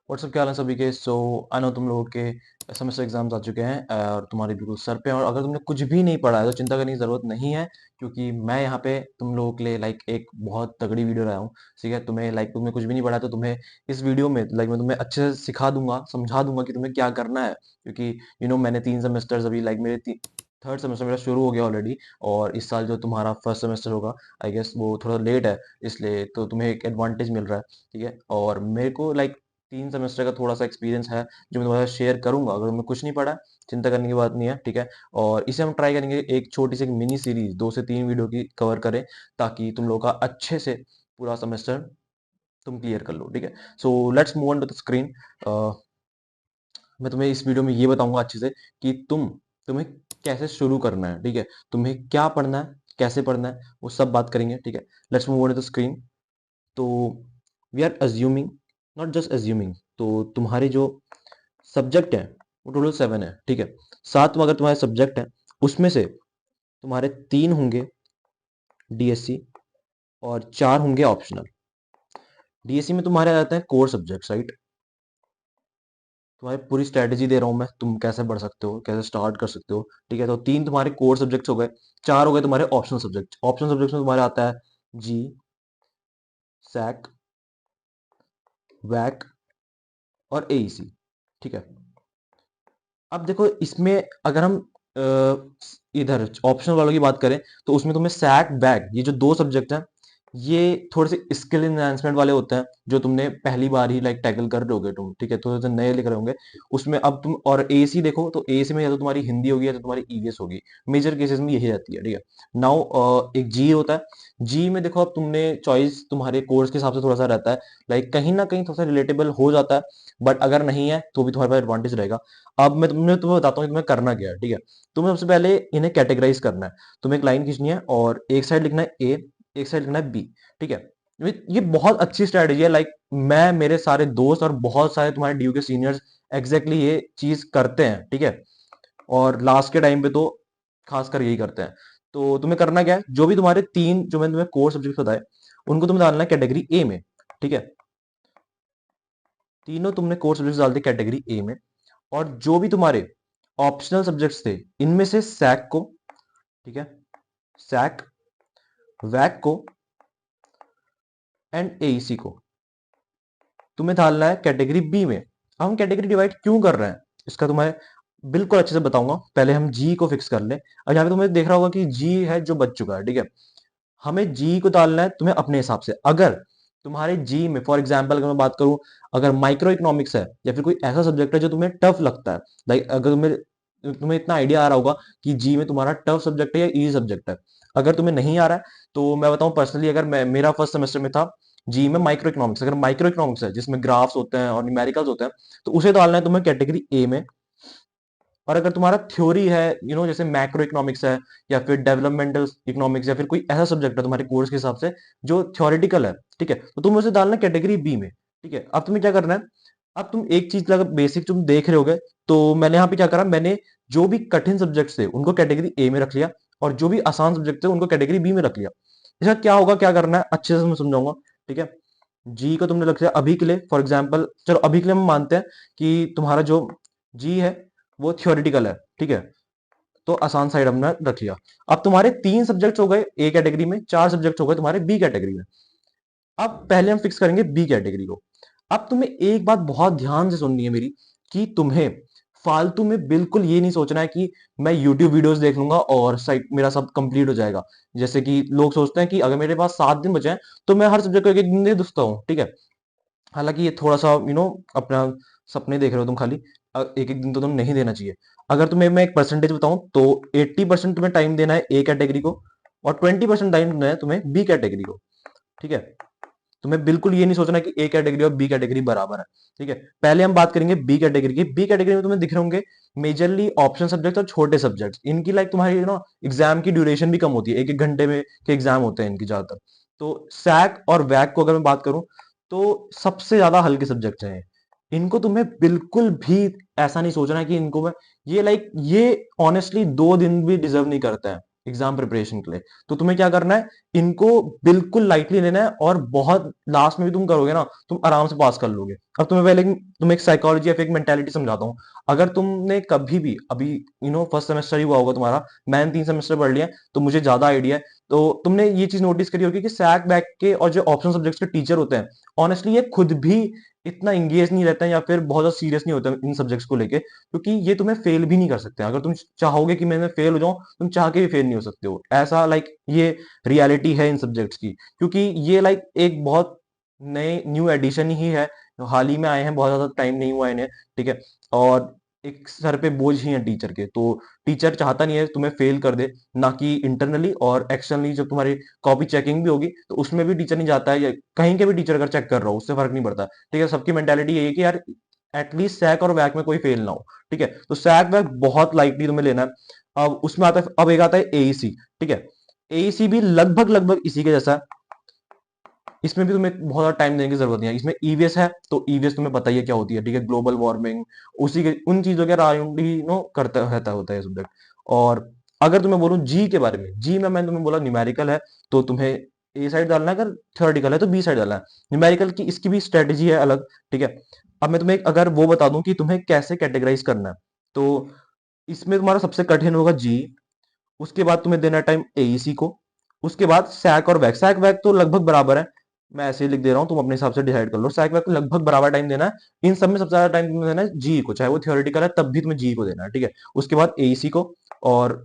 WhatsApp क्या हाल है सभी के। आई नो तुम लोगों के सेमेस्टर एग्जाम्स आ चुके हैं और तुम्हारी बिल्कुल सर पे हैं, और अगर तुमने कुछ भी नहीं पढ़ा है तो चिंता करने की जरूरत नहीं है, क्योंकि मैं यहाँ पे तुम लोगों के लिए एक बहुत तगड़ी वीडियो लाया हूँ। ठीक है, तुम्हें कुछ भी नहीं पढ़ा है तो तुम्हें इस वीडियो में मैं तुम्हें अच्छे से सिखा दूंगा, समझा दूंगा कि तुम्हें क्या करना है, क्योंकि मैंने 3 सेमेस्टर्स अभी मेरे थर्ड सेमेस्टर मेरा शुरू हो गया ऑलरेडी। और इस साल जो तुम्हारा फर्स्ट सेमेस्टर होगा, आई गेस वो थोड़ा लेट है, इसलिए तो तुम्हें एक एडवांटेज मिल रहा है। ठीक है, और मेरे को 3 सेमेस्टर का थोड़ा सा एक्सपीरियंस है जो मैं तुम्हारे साथ शेयर करूंगा। अगर तुमने कुछ नहीं पढ़ा, चिंता करने की बात नहीं है। ठीक है, और इसे हम ट्राई करेंगे एक छोटी सी मिनी सीरीज 2 से 3 वीडियो की कवर करें, ताकि तुम लोग का अच्छे से पूरा सेमेस्टर तुम क्लियर कर लो। ठीक है, so let's move on to the screen. मैं तुम्हें इस वीडियो में ये बताऊंगा अच्छे से कि तुम्हें कैसे शुरू करना है। ठीक है, तुम्हें क्या पढ़ना है, कैसे पढ़ना है, वो सब बात करेंगे। ठीक है, let's move on to the screen. तो we are assuming, not just assuming, तो तुम्हारे जो सब्जेक्ट है वो टोटल 7 है। ठीक है, 7 अगर तुम्हारे सब्जेक्ट है, उसमें से तुम्हारे 3 होंगे डीएससी और 4 होंगे ऑप्शनल। डीएससी में तुम्हारे आ जाते हैं कोर सब्जेक्ट, राइट। तुम्हारी पूरी स्ट्रेटेजी दे रहा हूं मैं, तुम कैसे बढ़ सकते हो, कैसे स्टार्ट कर सकते हो। ठीक है, तो 3 तुम्हारे कोर सब्जेक्ट्स हो गए, 4 हो गए तुम्हारे ऑप्शनल सब्जेक्ट। ऑप्शनल सब्जेक्ट्स में तुम्हारे आता है जी, सैक, वैक और एईसी। ठीक है, अब देखो इसमें अगर हम अ, इधर ऑप्शनल वालों की बात करें, तो उसमें तुम्हें सैक बैक ये जो 2 सब्जेक्ट हैं, ये थोड़े से स्किल एनहांसमेंट वाले होते हैं, जो तुमने पहली बार ही टैकल कर रहे होगे तुम। ठीक है, थोड़े से नए लिख रहे होंगे उसमें। अब तुम और एसी देखो, तो एसी में या तो तुम्हारी हिंदी होगी या तो तुम्हारी ईवीएस होगी। मेजर केसेस में यही रहती है। ठीक है, नाउ एक जी होता है। जी में देखो, अब तुमने चॉइस तुम्हारे कोर्स के हिसाब से थोड़ा सा रहता है, कहीं ना कहीं थोड़ा सा रिलेटेबल हो जाता है, बट अगर नहीं है तो भी तुम्हारे पास एडवांटेज रहेगा। अब मैं तुम्हें बताता हूँ कि तुम्हें करना क्या है। ठीक है, तुम्हें सबसे पहले इन्हें कैटेगराइज करना है। तुम्हें एक लाइन खींचनी है और एक साइड लिखना है ए, एक साइड लिखना है बी। ठीक है, ये बहुत अच्छी स्ट्रेटेजी है। मैं, मेरे सारे दोस्त और बहुत सारे तुम्हारे ड्यू के सीनियर्स एग्जैक्टली ये चीज करते हैं। ठीक है, और लास्ट के टाइम पे तो खासकर यही करते हैं। तो तुम्हें करना क्या है, जो भी तुम्हारे 3 जो मैंने तुम्हें कोर सब्जेक्ट बताए, उनको तुम्हें डालना है कैटेगरी ए में। ठीक है, तीनों तुमने कोर सब्जेक्ट डाल दिए कैटेगरी ए में। और जो भी तुम्हारे ऑप्शनल सब्जेक्ट्स थे, इनमें से सैक को, ठीक है, सैक, वैक को एंड एईसी को तुम्हें डालना है कैटेगरी बी में। अब हम कैटेगरी डिवाइड क्यों कर रहे हैं, इसका तुम्हें बिल्कुल अच्छे से बताऊंगा। पहले हम जी को फिक्स कर लें। अब यहाँ पे तुम्हें देख रहा होगा कि जी है जो बच चुका है। ठीक है, हमें जी को डालना है तुम्हें अपने हिसाब से। अगर तुम्हारे जी में फॉर एग्जाम्पल अगर मैं बात करूं, अगर माइक्रो इकोनॉमिक्स है या फिर कोई ऐसा सब्जेक्ट है जो तुम्हें टफ लगता है, अगर तुम्हें तुम्हें इतना आइडिया आ रहा होगा कि जी में तुम्हारा टफ सब्जेक्ट है या इजी सब्जेक्ट है। अगर तुम्हें नहीं आ रहा है तो मैं बताऊं पर्सनली, अगर मेरा फर्स्ट सेमेस्टर में था जी में माइक्रो इकोनॉमिक्स, अगर माइक्रो इकोनॉमिक्स है जिसमें ग्राफ्स होते हैं और न्यूमेरिकल्स होते हैं, तो उसे डालना है तुम्हें कैटेगरी ए में। और अगर तुम्हारा थ्योरी है, जैसे मैक्रो इकोनॉमिक्स है या फिर डेवलपमेंटल इकोनॉमिक्स या फिर कोई ऐसा सब्जेक्ट है तुम्हारे कोर्स के हिसाब से जो थ्योरेटिकल है, ठीक है, तो तुम उसे डालना कैटेगरी बी में। ठीक है, अब तुम्हें क्या करना है, अब तुम एक चीज अगर बेसिक तुम देख रहे होगे, तो मैंने यहाँ पे क्या करा, मैंने जो भी कठिन सब्जेक्ट थे उनको कैटेगरी ए में रख लिया, और जो भी आसान सब्जेक्ट थे उनको कैटेगरी बी में रख लिया। इसका क्या होगा, क्या करना है अच्छे से मैं समझाऊंगा। ठीक है, जी को तुमने रख लिया अभी के लिए, फॉर एग्जाम्पल चलो अभी के लिए हम मानते हैं कि तुम्हारा जो जी है वो थियोरिटिकल है। ठीक है, तो आसान साइड हमने रख लिया। अब तुम्हारे 3 सब्जेक्ट हो गए ए कैटेगरी में, 4 सब्जेक्ट हो गए तुम्हारे बी कैटेगरी में। अब पहले हम फिक्स करेंगे बी कैटेगरी को। अब तुम्हें एक बात बहुत ध्यान से सुननी है मेरी, कि तुम्हें फालतू में बिल्कुल ये नहीं सोचना है कि मैं यूट्यूब वीडियोस देख लूंगा और साइट मेरा सब कंप्लीट हो जाएगा। जैसे कि लोग सोचते हैं कि अगर मेरे पास 7 दिन बचे हैं तो मैं हर सब्जेक्ट को एक एक दिन दे दूसता हूँ। ठीक है, हालांकि ये थोड़ा सा अपना सपने देख रहे हो तुम खाली। एक एक दिन तो तुम नहीं देना चाहिए। अगर तुम्हें मैं एक परसेंटेज बताऊं तो 80% तुम्हें टाइम देना है ए कैटेगरी को, और 20% टाइम देना है तुम्हें बी कैटेगरी को। ठीक है, तुम्हें बिल्कुल ये नहीं सोचना कि ए कैटेगरी और बी कैटेगरी बराबर है। ठीक है, पहले हम बात करेंगे बी कैटेगरी की। बी कैटेगरी में तुम्हें दिख रहे होंगे मेजरली ऑप्शन सब्जेक्ट और छोटे सब्जेक्ट्स। इनकी तुम्हारी एग्जाम की ड्यूरेशन भी कम होती है, एक एक घंटे में के एग्जाम होते हैं इनकी ज्यादातर। तो सैक और वैक को अगर मैं बात करूं, तो सबसे ज्यादा हल्के सब्जेक्ट हैं। इनको तुम्हें बिल्कुल भी ऐसा नहीं सोचना है कि इनको मैं, ये ऑनेस्टली 2 दिन भी डिजर्व नहीं करता है एग्जाम प्रिपरेशन के लिए। तो तुम्हें क्या करना है, इनको बिल्कुल लाइटली लेना है और बहुत लास्ट में भी तुम करोगे ना, तुम आराम से पास कर लोगे। अब तुम्हें एक साइकोलॉजी या फिर एक मेंटालिटी समझाता हूँ। अगर तुमने कभी भी अभी फर्स्ट सेमेस्टर ही हुआ होगा तुम्हारा, मैंने 3 सेमेस्टर पढ़ लिया है, तो मुझे ज्यादा आइडिया है। तो तुमने ये चीज नोटिस करी होगी कि सैक बैक के और जो ऑप्शनल सब्जेक्ट्स के टीचर होते हैं, ऑनेस्टली ये खुद भी इतना इंगेज नहीं रहते हैं या फिर बहुत ज्यादा सीरियस नहीं होते हैं इन सब्जेक्ट्स को लेके, क्योंकि ये तुम्हें फेल भी नहीं कर सकते हैं। अगर तुम चाहोगे कि मैं फेल हो जाऊं, तुम चाह के भी फेल नहीं हो सकते हो। ऐसा ये रियलिटी है इन सब्जेक्ट्स की, क्योंकि ये एक बहुत नए न्यू एडिशन ही है, हाल ही में आए हैं, बहुत ज्यादा टाइम नहीं हुआ इन्हें, ठीक है। और एक सर पे बोझ ही है टीचर के, तो टीचर चाहता नहीं है तुम्हें फेल कर दे, ना कि इंटरनली और एक्सटर्नली जब तुम्हारी कॉपी चेकिंग भी होगी तो उसमें भी टीचर नहीं जाता है, या कहीं के भी टीचर अगर चेक कर रहा हो उससे फर्क नहीं पड़ता, ठीक है। सबकी मेंटालिटी यही है कि यार एटलीस्ट सैक और वैक में कोई फेल ना हो, ठीक है। तो सैक वैक बहुत लाइटली तुम्हें लेना है। अब उसमें आता है, अब एक आता है एईसी, ठीक है। एईसी भी लगभग लगभग इसी के जैसा है। इसमें भी तुम्हें बहुत ज्यादा टाइम देने की जरूरत नहीं है। इसमें ईवीएस है, तो ईवीएस तुम्हें पता ही है क्या होती है, ठीक है। ग्लोबल वार्मिंग, उसी के उन चीजों के अराउंड ही करता रहता होता है सब्जेक्ट। और अगर तुम्हें बोलूं जी के बारे में, जी में मैंने तुम्हें बोला न्यूमेरिकल है, तो तुम्हें ए साइड डालना है। अगर थ्योरेटिकल है तो बी साइड डालना है। न्यूमेरिकल की इसकी भी स्ट्रेटेजी है अलग, ठीक है। अब मैं तुम्हें अगर वो बता दूं कि तुम्हें कैसे कैटेगराइज करना है, तो इसमें तुम्हारा सबसे कठिन होगा जी। उसके बाद तुम्हें देना टाइम एईसी को। उसके बाद सैक और वैक, सैक वैक तो लगभग बराबर है, मैं ऐसे ही लिख दे रहा हूँ, तुम अपने हिसाब से डिसाइड कर लो। सैक वैक को लगभग बराबर टाइम देना है। इन सब में सबसे ज्यादा टाइम तुम्हें देना है जी को, चाहे वो थियोरेटिकल है तब भी तुम्हें जी को देना है, ठीक है। उसके बाद एईसी को, और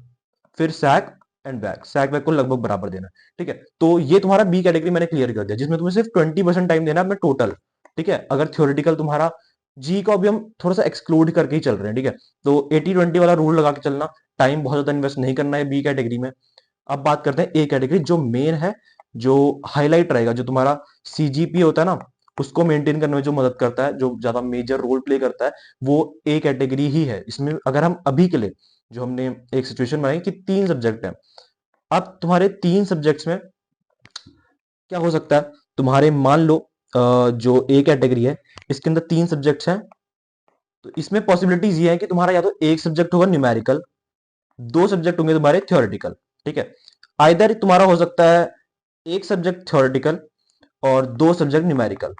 फिर सैक एंड वैक, सैक वैक को लगभग बराबर देना है, ठीक है। तो ये तुम्हारा बी कैटेगरी मैंने क्लियर कर दिया, जिसमें तुम्हें सिर्फ 20% टाइम देना है अपना टोटल, ठीक है। अगर थियोरेटिकल तुम्हारा, जी को अभी हम थोड़ा सा एक्सक्लूड करके ही चल रहे हैं, ठीक है। तो 80-20 वाला रूल लगा के चलना, टाइम बहुत ज्यादा इन्वेस्ट नहीं करना है बी कैटेगरी में। अब बात करते हैं ए कैटेगरी, जो मेन है, जो हाईलाइट रहेगा, जो तुम्हारा सीजीपी होता है ना, उसको मेंटेन करने में जो मदद करता है, जो ज्यादा मेजर रोल प्ले करता है, वो ए कैटेगरी ही है। इसमें अगर हम अभी के लिए जो हमने एक सिचुएशन बनाई कि 3 सब्जेक्ट है, अब तुम्हारे 3 सब्जेक्ट्स में क्या हो सकता है, तुम्हारे मान लो जो ए कैटेगरी है, इसके अंदर 3 सब्जेक्ट्स हैं, तो इसमें पॉसिबिलिटीज ये है कि तुम्हारा या तो एक सब्जेक्ट होगा न्यूमेरिकल, 2 सब्जेक्ट होंगे तुम्हारे थ्योरेटिकल, ठीक है। आइदर तुम्हारा हो सकता है एक सब्जेक्ट थ्योरेटिकल और 2 subject numerical.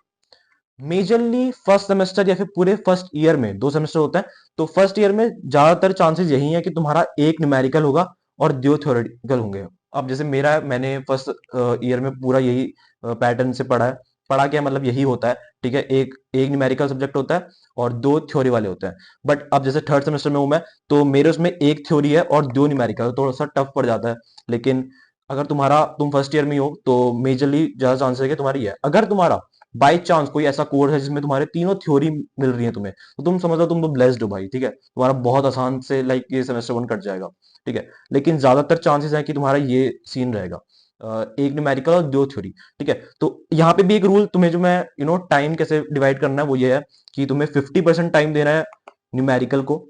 Majorly first semester या फिर पूरे फर्स्ट ईयर में 2 सेमेस्टर होता है, तो फर्स्ट ईयर में ज्यादातर चांसेस यही है कि तुम्हारा एक न्यूमेरिकल होगा और 2 थ्योरेटिकल होंगे। अब जैसे मेरा है, मैंने फर्स्ट ईयर में पूरा यही पैटर्न से पढ़ा है। पढ़ा क्या मतलब यही होता है, ठीक है। एक एक न्यूमेरिकल सब्जेक्ट होता है और 2 थ्योरी वाले होते हैं। बट अब जैसे थर्ड सेमेस्टर में हूं मैं, तो मेरे उसमें एक थ्योरी है और 2 न्यूमेरिकल, थोड़ा सा टफ पड़ जाता है। लेकिन अगर तुम फर्स्ट ईयर में ही हो, तो मेजरली ज्यादा चांसेस है कि तुम्हारी है। अगर तुम्हारा बाई चांस कोई ऐसा कोर्स है जिसमें तुम्हारे तीनों थ्योरी मिल रही है तुम्हें, तो तुम समझ लो तुम तो ब्लेस्ड हो भाई, ठीक है। तुम्हारा बहुत आसान से ये सेमेस्टर 1 कट जाएगा, ठीक है। लेकिन ज्यादातर चांसेस है कि तुम्हारा ये सीन रहेगा, एक न्यूमेरिकल और 2 थ्योरी, ठीक है। तो यहाँ पे भी एक रूल तुम्हें, जो मैं टाइम कैसे डिवाइड करना है वो ये है कि तुम्हें 50% टाइम देना है न्यूमेरिकल को,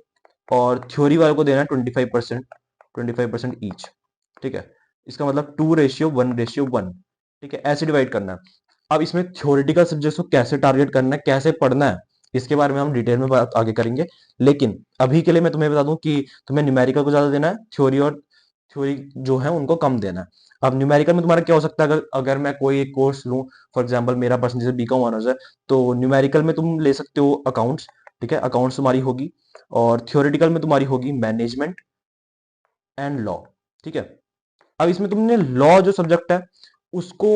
और थ्योरी वाले को देना है 25% ईच, ठीक है। इसका मतलब 2:1:1, ठीक है, ऐसे डिवाइड करना है। अब इसमें थ्योरेटिकल सब्जेक्ट्स को कैसे टारगेट करना है, कैसे पढ़ना है, इसके बारे में हम डिटेल में बात आगे करेंगे। लेकिन अभी के लिए मैं तुम्हें बता दूं कि तुम्हें न्यूमेरिकल को ज्यादा देना है, थ्योरी जो है उनको कम देना है। अब न्यूमेरिकल में तुम्हारा क्या हो सकता है, अगर अगर मैं कोई एक कोर्स लूं, फॉर एग्जांपल मेरा पर्सनल जैसे बीकॉम ऑनर्स है, तो न्यूमेरिकल में तुम ले सकते हो अकाउंट्स, ठीक है, अकाउंट्स तुम्हारी होगी। और थ्योरेटिकल में तुम्हारी होगी मैनेजमेंट एंड लॉ, ठीक है। अब इसमें तुमने लॉ जो सब्जेक्ट है उसको,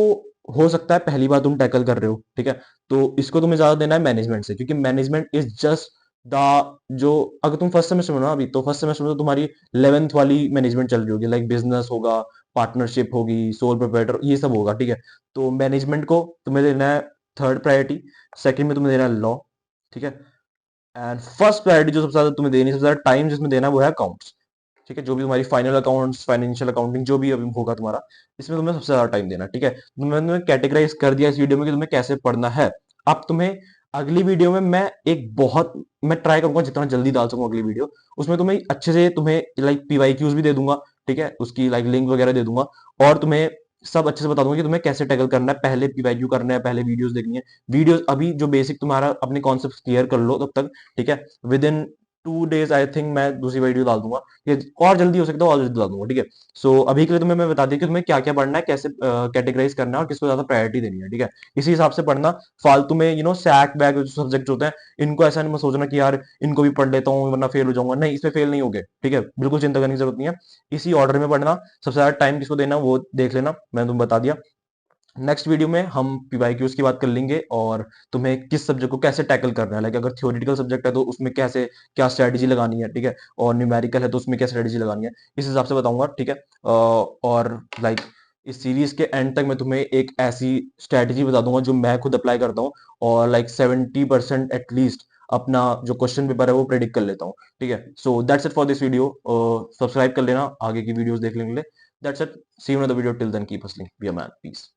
हो सकता है पहली बार तुम टैकल कर रहे हो, ठीक है, तो इसको तुम्हें ज्यादा देना है मैनेजमेंट से, क्योंकि मैनेजमेंट इज जस्ट द, जो अगर तुम फर्स्ट सेमेस्टर में हो ना अभी, तो फर्स्ट सेमेस्टर में तो तुम्हारी 11th वाली मैनेजमेंट चल रही होगी, लाइक बिजनेस होगा, पार्टनरशिप होगी, सोल प्रोप्राइटर, ये सब होगा, ठीक है। तो मैनेजमेंट को तुम्हें देना है थर्ड प्रायोरिटी, सेकंड में तुम्हें देना है लॉ, ठीक है। एंड फर्स्ट प्रायोरिटी जो सबसे ज्यादा तुम्हें देनी, सबसे ज्यादा टाइम जिसमें देना है वो है अकाउंट्स, ठीक है। जो भी तुम्हारी फाइनल अकाउंट्स, फाइनेंशियल अकाउंटिंग जो भी अभी होगा तुम्हारा, इसमें तुम्हें सबसे ज्यादा टाइम देना, ठीक है। तो मैंने तुम्हें कैटेगराइज कर दिया इस वीडियो में कि तुम्हें कैसे पढ़ना है। अब तुम्हें अगली वीडियो में मैं ट्राई करूंगा जितना जल्दी डाल सकूं अगली वीडियो, उसमें तुम्हें अच्छे से तुम्हें पीवाईक्यूज भी दे दूंगा, ठीक है, उसकी लिंक वगैरह दे दूंगा, और तुम्हें सब अच्छे से बता दूंगा कि तुम्हें कैसे टैकल करना है, पहले पीवाईक्यू करना है, पहले वीडियोस देखनी है। वीडियोस अभी जो बेसिक तुम्हारा अपने कॉन्सेप्ट क्लियर कर लो तब तक, ठीक है। With in 2 days I think मैं दूसरी वीडियो डाल दूंगा, ये और जल्दी हो सकता है, और जल्दी डाल दूंगा, ठीक है। सो अभी के लिए तुम्हें मैं बता दी कि तुम्हें क्या क्या पढ़ना है, कैसे कैटेगराइज करना है और किसको ज्यादा प्रायोरिटी देनी है, ठीक है। इसी हिसाब से पढ़ना। फालतू में सैक बैग जो सब्जेक्ट होते हैं, इनको ऐसा नहीं मत सोचना कि यार इनको भी पढ़ लेता हूँ वरना फेल हो जाऊंगा, नहीं, इसमें फेल नहीं होगे, ठीक है, बिल्कुल चिंता करने की जरूरत नहीं है। इसी ऑर्डर में पढ़ना, सबसे ज्यादा टाइम किसको देना वो देख लेना, मैंने तुम्हें बता दिया। नेक्स्ट वीडियो में हम पीवाईक्यूज की बात कर लेंगे और तुम्हें किस सब्जेक्ट को कैसे टैकल करना है, लाइक अगर थ्योरेटिकल सब्जेक्ट है तो उसमें कैसे क्या स्ट्रेटजी लगानी है, ठीक है, और न्यूमेरिकल है तो उसमें क्या स्ट्रेटजी लगानी है, इस हिसाब से बताऊंगा, ठीक है। और लाइक इस सीरीज के एंड तक मैं तुम्हें एक ऐसी स्ट्रेटजी बता दूंगा जो मैं खुद अप्लाई करता हूँ, और लाइक 70% एटलीस्ट अपना जो क्वेश्चन पेपर है वो प्रेडिक्ट कर लेता हूँ, ठीक है। So that's it for this video. Subscribe कर लेना आगे की वीडियोस देखने के लिए। That's it, see you in the video, till then keep hustling, be a man, piece.